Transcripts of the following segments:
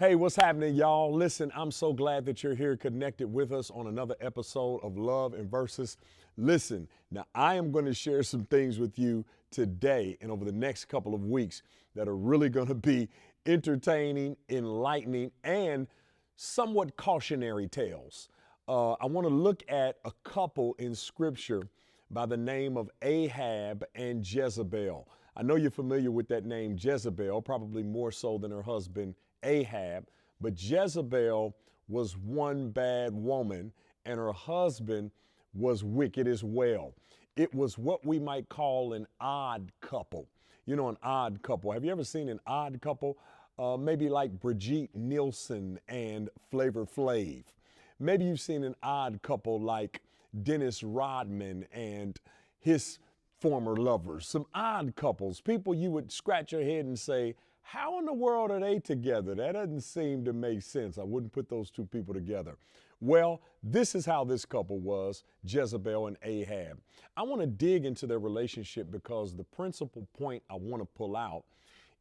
Hey, what's happening, y'all? Listen, I'm so glad that you're here connected with us on another episode of Love and Versus. Listen, now I am going to share some things with you today and over the next couple of weeks that are really going to be entertaining, enlightening, and somewhat cautionary tales. I want to look at a couple in scripture by the name of Ahab and Jezebel. I know you're familiar with that name, Jezebel, probably more so than her husband, Ahab. But Jezebel was one bad woman, and her husband was wicked as well. It was what we might call an odd couple. You know, an odd couple. Have you ever seen an odd couple? Maybe like Brigitte Nielsen and Flavor Flav. Maybe you've seen an odd couple like Dennis Rodman and his former lovers. Some odd couples, people you would scratch your head and say, how in the world are they together? That doesn't seem to make sense. I wouldn't put those two people together. Well, this is how this couple was, Jezebel and Ahab. I want to dig into their relationship because the principal point I want to pull out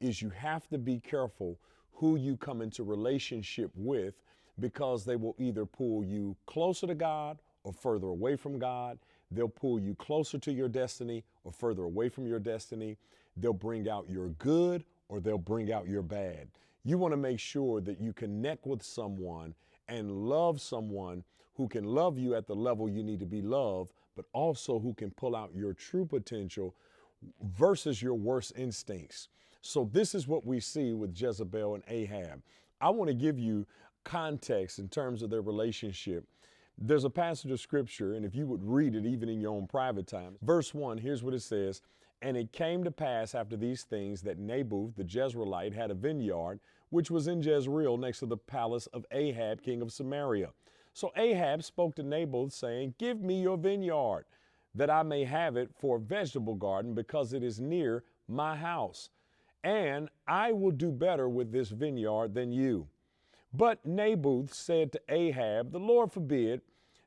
is you have to be careful who you come into relationship with, because they will either pull you closer to God or further away from God. They'll pull you closer to your destiny or further away from your destiny. They'll bring out your good or they'll bring out your bad. You want to make sure that you connect with someone and love someone who can love you at the level you need to be loved, but also who can pull out your true potential versus your worst instincts. So this is what we see with Jezebel and Ahab. I want to give you context in terms of their relationship. There's a passage of scripture, and if you would read it even in your own private time. Verse 1, here's what it says. And it came to pass after these things that Naboth the Jezreelite had a vineyard, which was in Jezreel next to the palace of Ahab, king of Samaria. So Ahab spoke to Naboth, saying, give me your vineyard, that I may have it for a vegetable garden, because it is near my house. And I will do better with this vineyard than you. But Naboth said to Ahab, the Lord forbid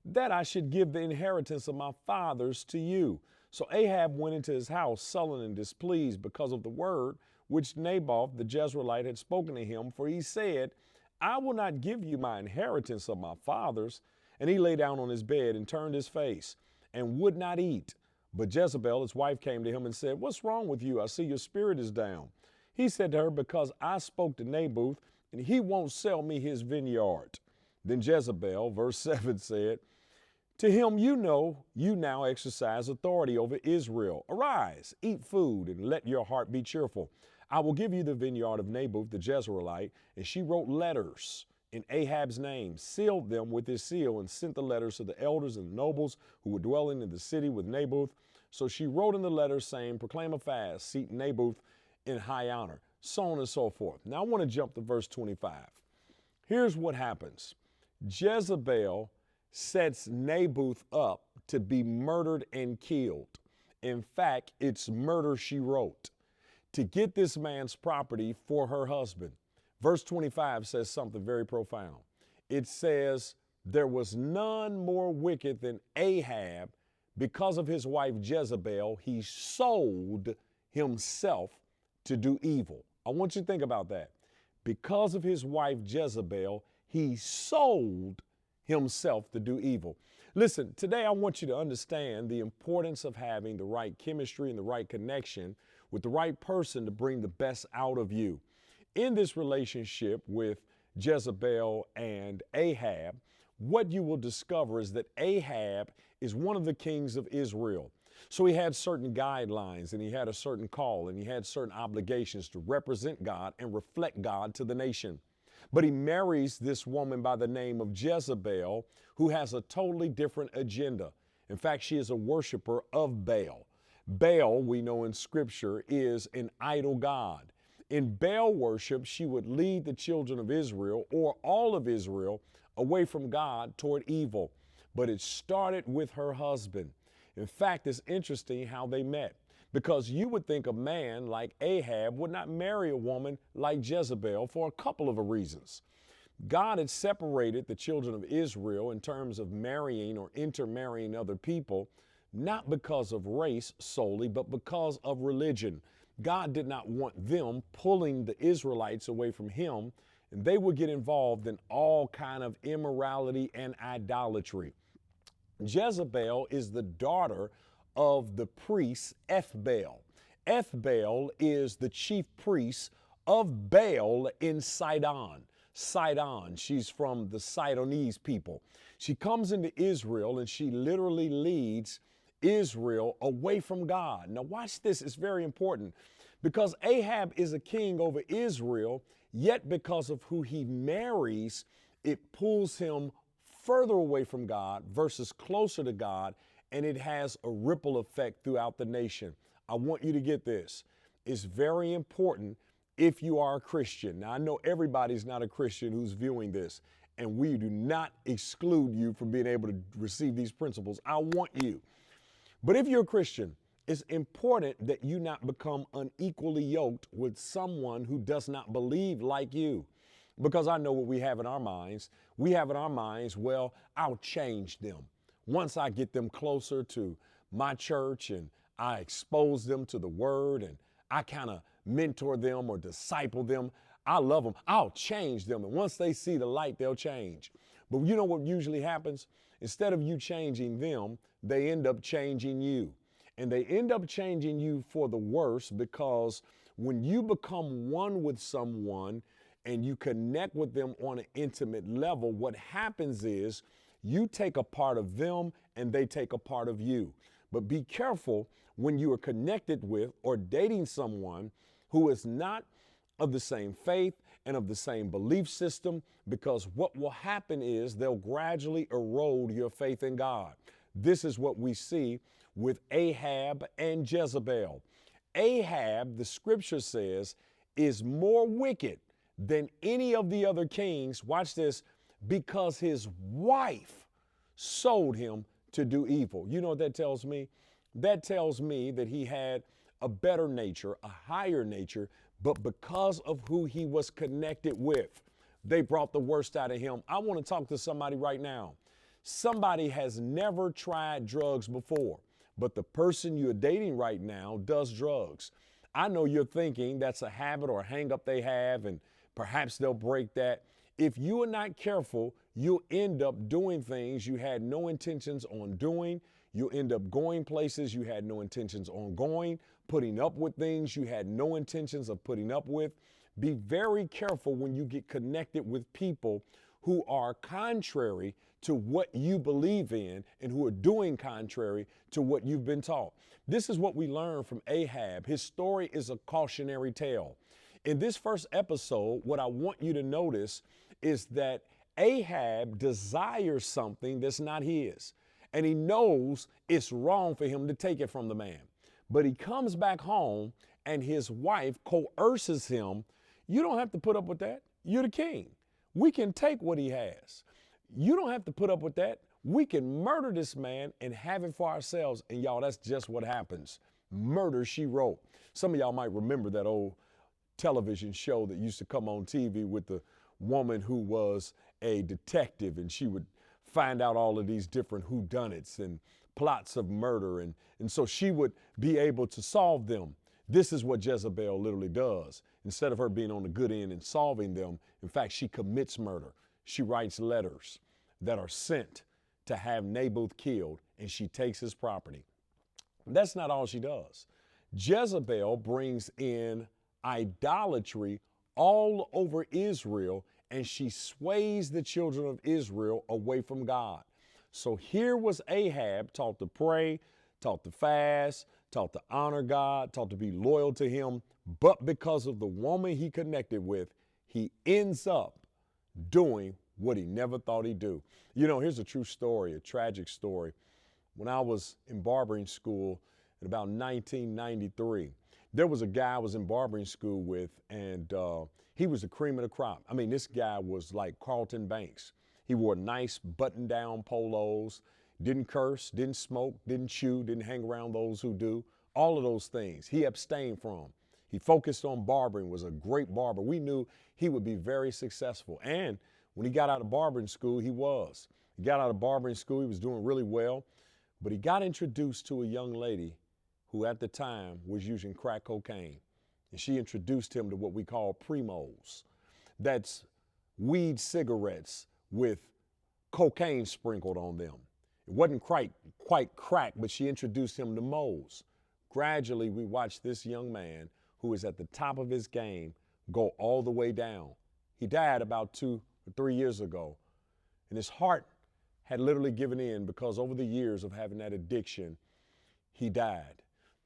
that I should give the inheritance of my fathers to you. So Ahab went into his house sullen and displeased because of the word which Naboth the Jezreelite had spoken to him. For he said, I will not give you my inheritance of my fathers. And he lay down on his bed and turned his face and would not eat. But Jezebel, his wife, came to him and said, what's wrong with you? I see your spirit is down. He said to her, because I spoke to Naboth, and he won't sell me his vineyard. Then Jezebel, verse 7 said, to him you now exercise authority over Israel. Arise, eat food, and let your heart be cheerful. I will give you the vineyard of Naboth the Jezreelite. And she wrote letters in Ahab's name, sealed them with his seal, and sent the letters to the elders and nobles who were dwelling in the city with Naboth. So she wrote in the letters, saying, proclaim a fast, seat Naboth in high honor, so on and so forth. Now I want to jump to verse 25. Here's what happens. Jezebel sets Naboth up to be murdered and killed. In fact, it's murder she wrote, to get this man's property for her husband. Verse 25 says something very profound. It says, there was none more wicked than Ahab. Because of his wife Jezebel, he sold himself to do evil. I want you to think about that. Because of his wife Jezebel, he sold himself to do evil. Listen, today I want you to understand the importance of having the right chemistry and the right connection with the right person to bring the best out of you. In this relationship with Jezebel and Ahab, what you will discover is that Ahab is one of the kings of Israel. So he had certain guidelines, and he had a certain call, and he had certain obligations to represent God and reflect God to the nation. But he marries this woman by the name of Jezebel, who has a totally different agenda. In fact, she is a worshiper of Baal. Baal, we know in scripture, is an idol god. In Baal worship, she would lead the children of Israel, or all of Israel, away from God toward evil. But it started with her husband. In fact, it's interesting how they met, because you would think a man like Ahab would not marry a woman like Jezebel for a couple of reasons. God had separated the children of Israel in terms of marrying or intermarrying other people, not because of race solely, but because of religion. God did not want them pulling the Israelites away from him. and they would get involved in all kind of immorality and idolatry. Jezebel is the daughter of the priest Ethbaal. Ethbaal is the chief priest of Baal in Sidon. Sidon, she's from the Sidonese people. She comes into Israel and she literally leads Israel away from God. Now watch this, it's very important because Ahab is a king over Israel, yet because of who he marries, it pulls him further away from God versus closer to God, and it has a ripple effect throughout the nation. I want you to get this. It's very important if you are a Christian. Now, I know everybody's not a Christian who's viewing this, and we do not exclude you from being able to receive these principles. I want you. But if you're a Christian, it's important that you not become unequally yoked with someone who does not believe like you. Because I know what we have in our minds. We have in our minds, well, I'll change them. Once I get them closer to my church and I expose them to the word and I kind of mentor them or disciple them, I love them, I'll change them. And once they see the light, they'll change. But you know what usually happens? Instead of you changing them, they end up changing you. And they end up changing you for the worse, because when you become one with someone and you connect with them on an intimate level, what happens is you take a part of them and they take a part of you. But be careful when you are connected with or dating someone who is not of the same faith and of the same belief system, because what will happen is they'll gradually erode your faith in God. This is what we see with Ahab and Jezebel. Ahab, the scripture says, is more wicked than any of the other kings, watch this, because his wife sold him to do evil. You know what that tells me? That tells me that he had a better nature, a higher nature, but because of who he was connected with, they brought the worst out of him. I want to talk to somebody right now. Somebody has never tried drugs before, but the person you're dating right now does drugs. I know you're thinking that's a habit or a hang up they have, and perhaps they'll break that. If you are not careful, you'll end up doing things you had no intentions on doing. You'll end up going places you had no intentions on going, putting up with things you had no intentions of putting up with. Be very careful when you get connected with people who are contrary to what you believe in and who are doing contrary to what you've been taught. This is what we learn from Ahab. His story is a cautionary tale. In this first episode, what I want you to notice is that Ahab desires something that's not his, and he knows it's wrong for him to take it from the man. But he comes back home and his wife coerces him. You don't have to put up with that. You're the king. We can take what he has. You don't have to put up with that. We can murder this man and have it for ourselves. And y'all, that's just what happens. Murder, she wrote. Some of y'all might remember that old television show that used to come on TV with the woman who was a detective, and she would find out all of these different whodunits and plots of murder. And so she would be able to solve them. This is what Jezebel literally does. Instead of her being on the good end and solving them, in fact, she commits murder. She writes letters that are sent to have Naboth killed, and she takes his property. That's not all she does. Jezebel brings in idolatry all over Israel, and she sways the children of Israel away from God. So here was Ahab, taught to pray, taught to fast, taught to honor God, taught to be loyal to him. But because of the woman he connected with, he ends up doing what he never thought he'd do. You know, here's a true story, a tragic story. When I was in barbering school in about 1993, there was a guy I was in barbering school with, and he was the cream of the crop. I mean, this guy was like Carlton Banks. He wore nice button-down polos, didn't curse, didn't smoke, didn't chew, didn't hang around those who do. All of those things he abstained from. He focused on barbering, was a great barber. We knew he would be very successful. And when he got out of barbering school, he was. He got out of barbering school, he was doing really well. But he got introduced to a young lady who at the time was using crack cocaine. And she introduced him to what we call primos. That's weed cigarettes with cocaine sprinkled on them. It wasn't quite crack, but she introduced him to Moles. Gradually, we watched this young man who is at the top of his game go all the way down. He died about 2 or 3 years ago, and his heart had literally given in because over the years of having that addiction, he died.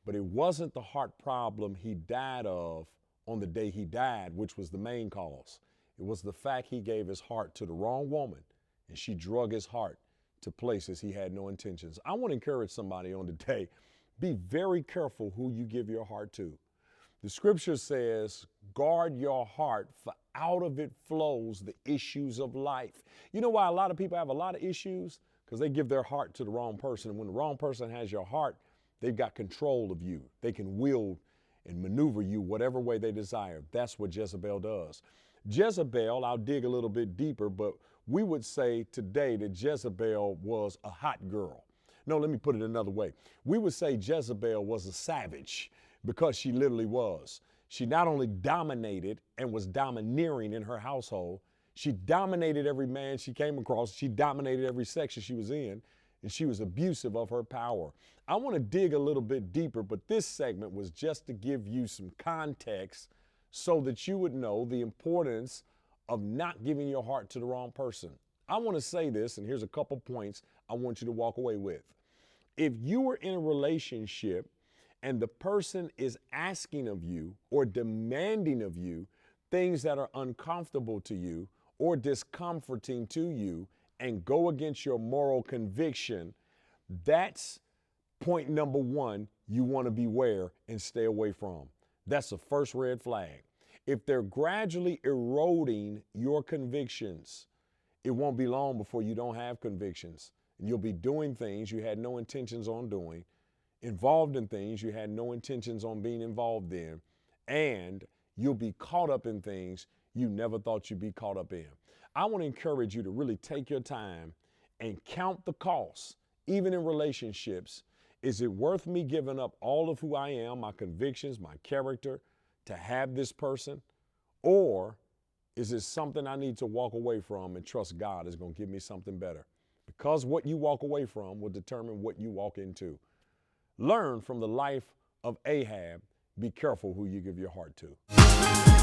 But it wasn't the heart problem he died of on the day he died, which was the main cause. It was the fact he gave his heart to the wrong woman, and she drug his heart to places he had no intentions. I want to encourage somebody on today, be very careful who you give your heart to. The scripture says, guard your heart, for out of it flows the issues of life. You know why a lot of people have a lot of issues? Because they give their heart to the wrong person. And when the wrong person has your heart, they've got control of you. They can wield and maneuver you whatever way they desire. That's what Jezebel does. Jezebel, I'll dig a little bit deeper, but we would say today that Jezebel was a hot girl. No, let me put it another way. We would say Jezebel was a savage because she literally was. She not only dominated and was domineering in her household, she dominated every man she came across. She dominated every section she was in, and she was abusive of her power. I want to dig a little bit deeper, but this segment was just to give you some context so that you would know the importance of not giving your heart to the wrong person. I want to say this, and here's a couple points I want you to walk away with. If you are in a relationship and the person is asking of you or demanding of you things that are uncomfortable to you or discomforting to you and go against your moral conviction, that's point number one you want to beware and stay away from. That's the first red flag. If they're gradually eroding your convictions, it won't be long before you don't have convictions. And you'll be doing things you had no intentions on doing, involved in things you had no intentions on being involved in, and you'll be caught up in things you never thought you'd be caught up in. I want to encourage you to really take your time and count the costs, even in relationships. Is it worth me giving up all of who I am, my convictions, my character, to have this person? Or is it something I need to walk away from and trust God is going to give me something better? Because what you walk away from will determine what you walk into. Learn from the life of Ahab. Be careful who you give your heart to.